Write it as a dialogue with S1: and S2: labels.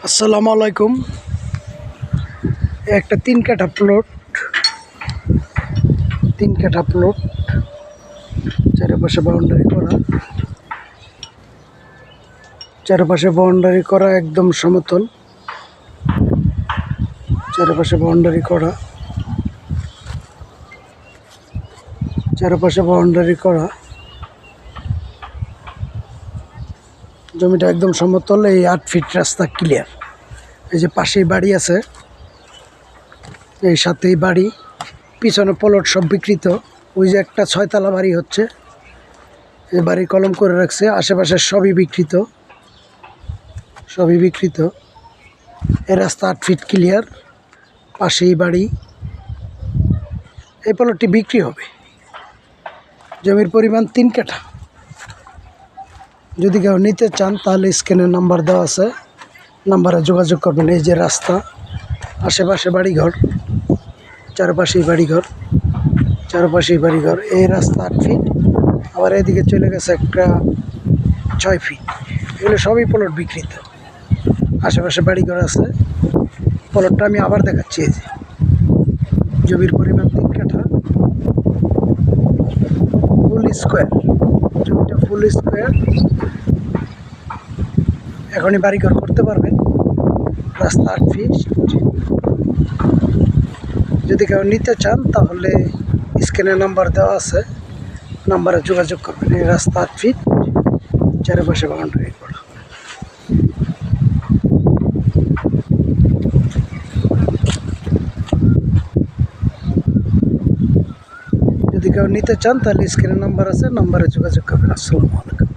S1: আসসালামু আলাইকুম। একটা 3 কাঠা প্লট, চারপাশে বাউন্ডারি করা, একদম সমতল। চারপাশে বাউন্ডারি করা, জমিটা একদম সমতল। এই 8 ফিট রাস্তা ক্লিয়ার। এই যে পাশেই বাড়ি আছে, এই সাথেই বাড়ি, পিছনে প্লট সব বিকৃত। ওই যে একটা 6 তলা বাড়ি হচ্ছে, এই বাড়ি কলম করে রাখছে। আশেপাশে সবই বিকৃত। এই রাস্তা 8 ফিট ক্লিয়ার, পাশেই বাড়ি। এই প্লটটি বিক্রি হবে। জমির পরিমাণ 3 কাঠা। যদি কেউ নিতে চান তাহলে স্ক্রিনে নাম্বার দেওয়া আছে, নাম্বারে যোগাযোগ করবেন। এই যে রাস্তা, আশেপাশে বাড়িঘর, চারপাশেই বাড়িঘর। এই রাস্তা 8 ফিট, আবার এদিকে চলে গেছে একটা 6 ফিট। এগুলো সবই প্লট বিকৃত। আশেপাশে বাড়িঘর আছে। প্লটটা আমি আবার দেখাচ্ছি। এই যে জমির পরিমাণ 3 কাঠা, ফুল স্কোয়ার। জমিটা ফুল স্কোয়ার। এখনই বাড়িঘর করতে পারবেন। রাস্তা 8 ফিট। যদি কেউ নিতে চান তাহলে স্ক্রিনে নাম্বার দেওয়া আছে, নাম্বারে যোগাযোগ করবেন। এই রাস্তা 8 ফিট, চারপাশে বাউন্ডারি করা। যদি কেউ নিতে চান তাহলে স্ক্রিনে নাম্বার আছে, নাম্বারে যোগাযোগ করবেন। আসসালামু আলাইকুম।